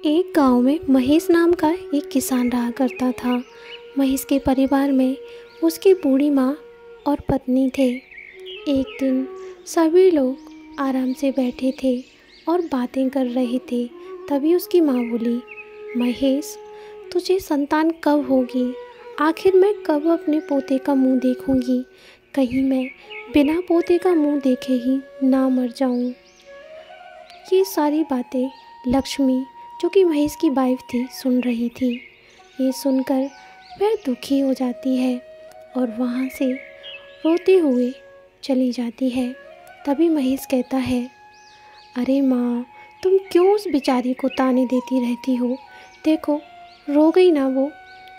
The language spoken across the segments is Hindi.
एक गांव में महेश नाम का एक किसान रहा करता था। महेश के परिवार में उसकी बूढ़ी माँ और पत्नी थे। एक दिन सभी लोग आराम से बैठे थे और बातें कर रहे थे। तभी उसकी माँ बोली, महेश, तुझे संतान कब होगी? आखिर मैं कब अपने पोते का मुंह देखूंगी? कहीं मैं बिना पोते का मुंह देखे ही ना मर जाऊं। ये सारी बातें लक्ष्मी, जो कि महेश की वाइफ थी, सुन रही थी। ये सुनकर वह दुखी हो जाती है और वहाँ से रोते हुए चली जाती है। तभी महेश कहता है, अरे माँ, तुम क्यों उस बेचारी को ताने देती रहती हो? देखो, रो गई ना वो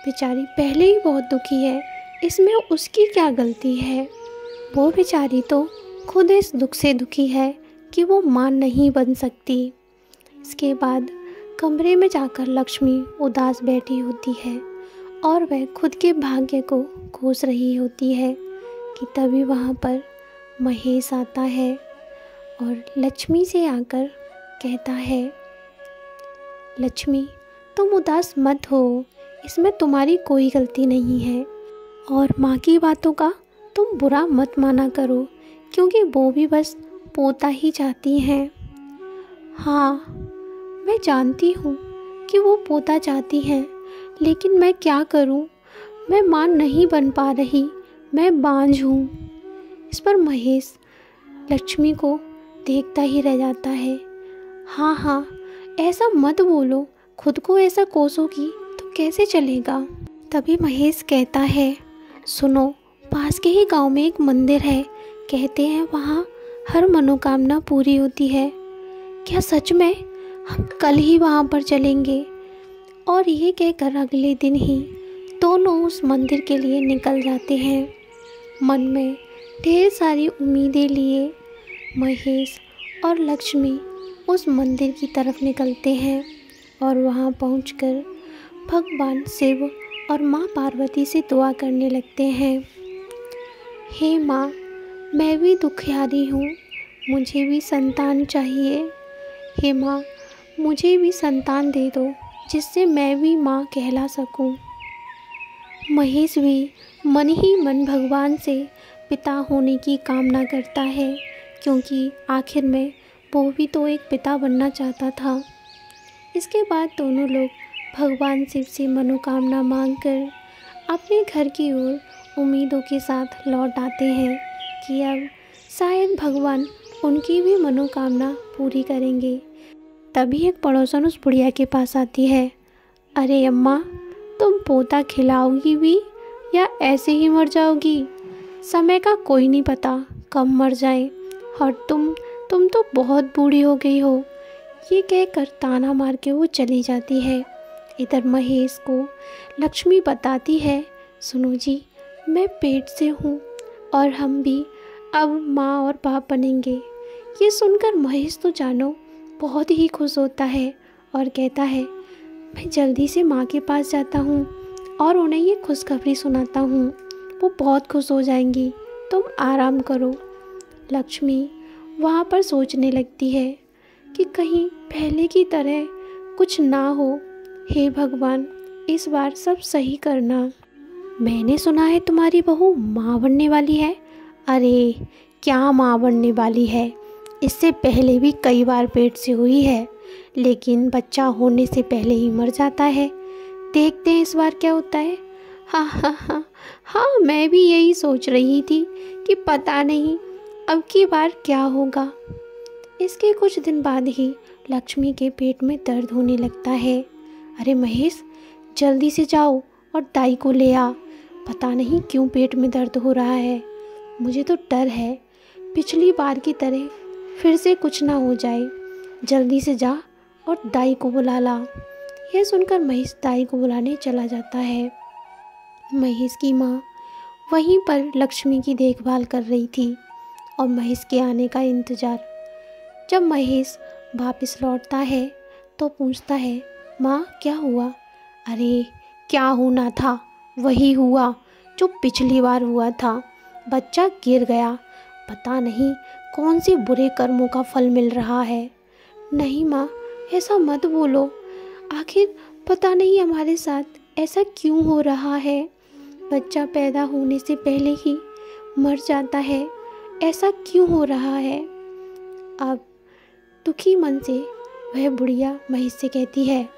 बेचारी, पहले ही बहुत दुखी है, इसमें उसकी क्या गलती है? वो बेचारी तो खुद इस दुख से दुखी है कि वो माँ नहीं बन सकती। इसके बाद कमरे में जाकर लक्ष्मी उदास बैठी होती है और वह खुद के भाग्य को कोस रही होती है कि तभी वहाँ पर महेश आता है और लक्ष्मी से आकर कहता है, लक्ष्मी, तुम उदास मत हो, इसमें तुम्हारी कोई गलती नहीं है और माँ की बातों का तुम बुरा मत माना करो, क्योंकि वो भी बस पोता ही चाहती हैं। हाँ, मैं जानती हूँ कि वो पोता चाहती हैं, लेकिन मैं क्या करूँ? मैं माँ नहीं बन पा रही, मैं बांझ हूँ। इस पर महेश लक्ष्मी को देखता ही रह जाता है। हाँ हाँ, ऐसा मत बोलो, खुद को ऐसा कोसोगी तो कैसे चलेगा? तभी महेश कहता है, सुनो, पास के ही गांव में एक मंदिर है, कहते हैं वहाँ हर मनोकामना पूरी होती है। क्या सच में? हम कल ही वहाँ पर चलेंगे। और ये कहकर अगले दिन ही दोनों उस मंदिर के लिए निकल जाते हैं। मन में ढेर सारी उम्मीदें लिए महेश और लक्ष्मी उस मंदिर की तरफ निकलते हैं और वहाँ पहुंचकर भगवान शिव और माँ पार्वती से दुआ करने लगते हैं। हे माँ, मैं भी दुखियारी हूँ, मुझे भी संतान चाहिए। हे माँ, मुझे भी संतान दे दो, जिससे मैं भी माँ कहला सकूं। महेश भी मन ही मन भगवान से पिता होने की कामना करता है, क्योंकि आखिर में वो भी तो एक पिता बनना चाहता था। इसके बाद दोनों लोग भगवान शिव से मनोकामना मांगकर अपने घर की ओर उम्मीदों के साथ लौट आते हैं कि अब शायद भगवान उनकी भी मनोकामना पूरी करेंगे। तभी एक पड़ोसन उस बुढ़िया के पास आती है। अरे अम्मा, तुम पोता खिलाओगी भी या ऐसे ही मर जाओगी? समय का कोई नहीं पता, कब मर जाए। और तुम तो बहुत बूढ़ी हो गई हो। ये कहकर ताना मार के वो चली जाती है। इधर महेश को लक्ष्मी बताती है, सुनो जी, मैं पेट से हूँ और हम भी अब माँ और बाप बनेंगे। ये सुनकर महेश तो जानो बहुत ही खुश होता है और कहता है, मैं जल्दी से माँ के पास जाता हूँ और उन्हें ये खुशखबरी सुनाता हूँ, वो बहुत खुश हो जाएंगी, तुम आराम करो। लक्ष्मी वहाँ पर सोचने लगती है कि कहीं पहले की तरह कुछ ना हो। हे भगवान, इस बार सब सही करना। मैंने सुना है तुम्हारी बहू माँ बनने वाली है। अरे क्या माँ बनने वाली है, इससे पहले भी कई बार पेट से हुई है, लेकिन बच्चा होने से पहले ही मर जाता है। देखते हैं इस बार क्या होता है। हाँ हाँ हाँ हाँ, मैं भी यही सोच रही थी कि पता नहीं अब की बार क्या होगा। इसके कुछ दिन बाद ही लक्ष्मी के पेट में दर्द होने लगता है। अरे महेश, जल्दी से जाओ और दाई को ले आ, पता नहीं क्यों पेट में दर्द हो रहा है। मुझे तो डर है पिछली बार की तरह फिर से कुछ ना हो जाए। जल्दी से जा और दाई को बुला ला। यह सुनकर महेश दाई को बुलाने चला जाता है। महेश की माँ वहीं पर लक्ष्मी की देखभाल कर रही थी और महेश के आने का इंतज़ार। जब महेश वापस लौटता है तो पूछता है, माँ क्या हुआ? अरे क्या होना था, वही हुआ जो पिछली बार हुआ था, बच्चा गिर गया, पता नहीं कौन से बुरे कर्मों का फल मिल रहा है। नहीं माँ, ऐसा मत बोलो, आखिर पता नहीं हमारे साथ ऐसा क्यों हो रहा है। बच्चा पैदा होने से पहले ही मर जाता है, ऐसा क्यों हो रहा है। अब दुखी मन से वह बुढ़िया महेश से कहती है,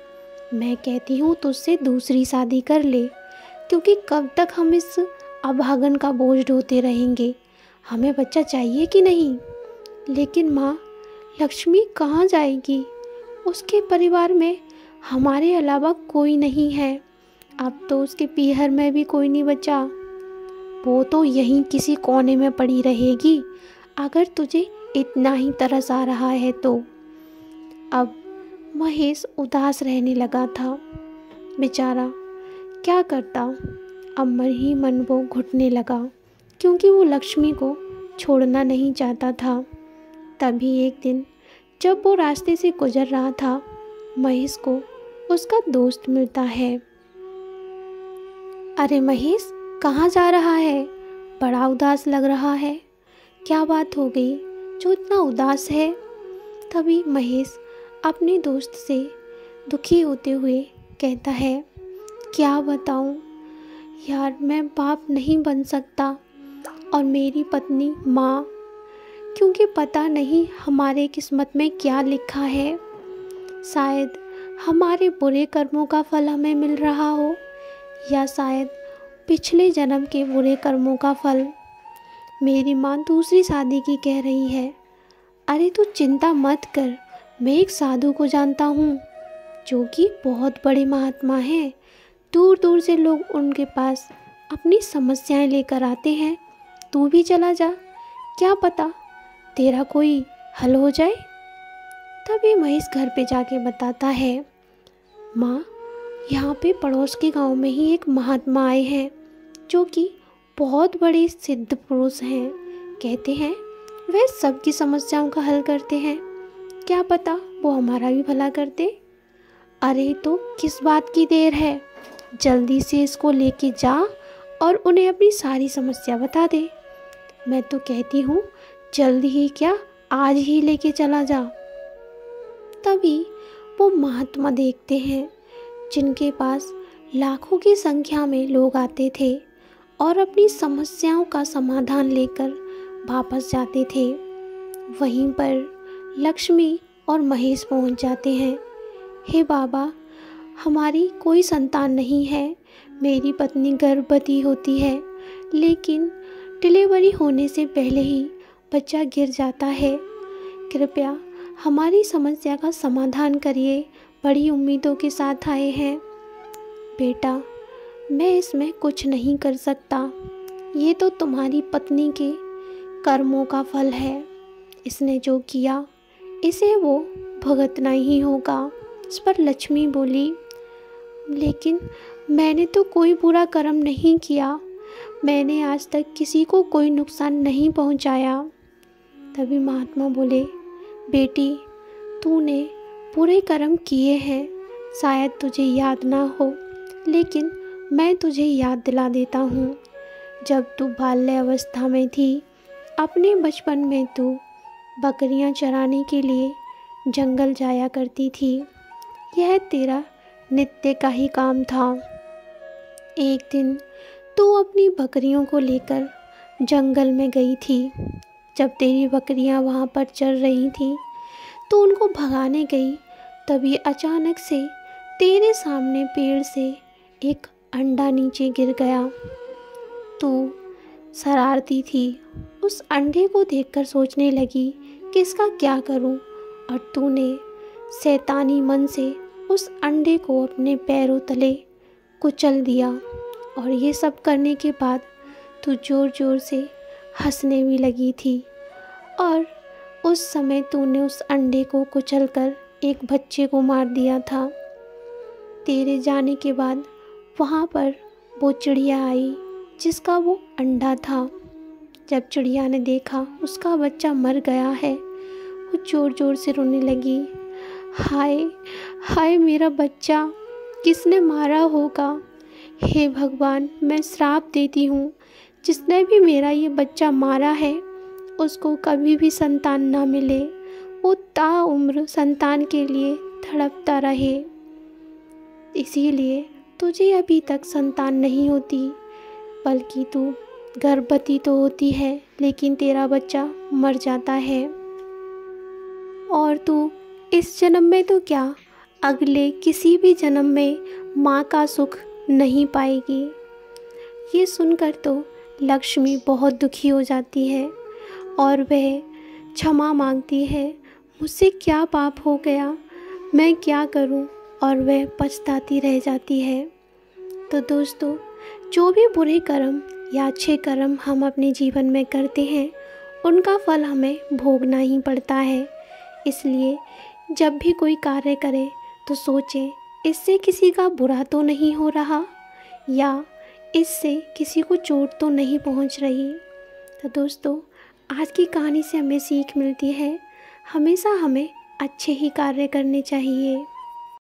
मैं कहती हूँ तुझसे दूसरी शादी कर ले, क्योंकि कब तक हम इस अभागन का बोझ ढोते रहेंगे। हमें बच्चा चाहिए कि नहीं। लेकिन माँ, लक्ष्मी कहाँ जाएगी? उसके परिवार में हमारे अलावा कोई नहीं है। अब तो उसके पीहर में भी कोई नहीं बचा। वो तो यहीं किसी कोने में पड़ी रहेगी, अगर तुझे इतना ही तरस आ रहा है तो। अब महेश उदास रहने लगा था। बेचारा क्या करता। अब मन ही मन वो घुटने लगा, क्योंकि वो लक्ष्मी को छोड़ना नहीं चाहता था। तभी एक दिन जब वो रास्ते से गुजर रहा था, महेश को उसका दोस्त मिलता है। अरे महेश, कहाँ जा रहा है? बड़ा उदास लग रहा है। क्या बात हो गई जो इतना उदास है? तभी महेश अपने दोस्त से दुखी होते हुए कहता है, क्या बताऊं यार, मैं बाप नहीं बन सकता और मेरी पत्नी माँ, क्योंकि पता नहीं हमारे किस्मत में क्या लिखा है। शायद हमारे बुरे कर्मों का फल हमें मिल रहा हो, या शायद पिछले जन्म के बुरे कर्मों का फल। मेरी माँ दूसरी शादी की कह रही है। अरे तू चिंता मत कर, मैं एक साधु को जानता हूँ जो कि बहुत बड़े महात्मा हैं। दूर दूर से लोग उनके पास अपनी समस्याएं लेकर आते हैं। तू भी चला जा, क्या पता तेरा कोई हल हो जाए। तभी महेश घर पे जाके बताता है, माँ, यहाँ पे पड़ोस के गांव में ही एक महात्मा आए हैं जो कि बहुत बड़े सिद्ध पुरुष हैं। कहते हैं वह सबकी समस्याओं का हल करते हैं, क्या पता वो हमारा भी भला करते। अरे तो किस बात की देर है, जल्दी से इसको लेके जा और उन्हें अपनी सारी समस्या बता दे। मैं तो कहती हूँ जल्दी ही क्या, आज ही लेके चला जा। तभी वो महात्मा देखते हैं जिनके पास लाखों की संख्या में लोग आते थे और अपनी समस्याओं का समाधान लेकर वापस जाते थे। वहीं पर लक्ष्मी और महेश पहुंच जाते हैं। हे बाबा, हमारी कोई संतान नहीं है। मेरी पत्नी गर्भवती होती है, लेकिन डिलीवरी होने से पहले ही बच्चा गिर जाता है। कृपया हमारी समस्या का समाधान करिए, बड़ी उम्मीदों के साथ आए हैं। बेटा, मैं इसमें कुछ नहीं कर सकता। ये तो तुम्हारी पत्नी के कर्मों का फल है। इसने जो किया इसे वो भुगतना ही होगा। इस पर लक्ष्मी बोली, लेकिन मैंने तो कोई बुरा कर्म नहीं किया। मैंने आज तक किसी को कोई नुकसान नहीं पहुंचाया। तभी महात्मा बोले, बेटी, तूने बुरे कर्म किए हैं, शायद तुझे याद ना हो, लेकिन मैं तुझे याद दिला देता हूँ। जब तू बाल्य अवस्था में थी, अपने बचपन में तू बकरियां चराने के लिए जंगल जाया करती थी। यह तेरा नित्य का ही काम था। एक दिन तू अपनी बकरियों को लेकर जंगल में गई थी। जब तेरी बकरियां वहाँ पर चर रही थीं, तो उनको भगाने गई, तभी अचानक से तेरे सामने पेड़ से एक अंडा नीचे गिर गया। तू शरारती थी, उस अंडे को देखकर सोचने लगी कि इसका क्या करूं, और तूने शैतानी मन से उस अंडे को अपने पैरों तले कुचल दिया। और ये सब करने के बाद तू ज़ोर ज़ोर से हंसने भी लगी थी। और उस समय तूने उस अंडे को कुचलकर एक बच्चे को मार दिया था। तेरे जाने के बाद वहाँ पर वो चिड़िया आई जिसका वो अंडा था। जब चिड़िया ने देखा उसका बच्चा मर गया है, वो ज़ोर ज़ोर से रोने लगी। हाय हाय, मेरा बच्चा किसने मारा होगा? हे भगवान, मैं श्राप देती हूँ, जिसने भी मेरा ये बच्चा मारा है उसको कभी भी संतान ना मिले, वो ताउम्र संतान के लिए तड़पता रहे। इसीलिए तुझे अभी तक संतान नहीं होती, बल्कि तू गर्भवती तो होती है लेकिन तेरा बच्चा मर जाता है। और तू इस जन्म में तो क्या, अगले किसी भी जन्म में माँ का सुख नहीं पाएगी। ये सुनकर तो लक्ष्मी बहुत दुखी हो जाती है और वह क्षमा मांगती है, मुझसे क्या पाप हो गया, मैं क्या करूं, और वह पछताती रह जाती है। तो दोस्तों, जो भी बुरे कर्म या अच्छे कर्म हम अपने जीवन में करते हैं, उनका फल हमें भोगना ही पड़ता है। इसलिए जब भी कोई कार्य करें तो सोचें, इससे किसी का बुरा तो नहीं हो रहा, या इससे किसी को चोट तो नहीं पहुंच रही। तो दोस्तों, आज की कहानी से हमें सीख मिलती है, हमेशा हमें अच्छे ही कार्य करने चाहिए।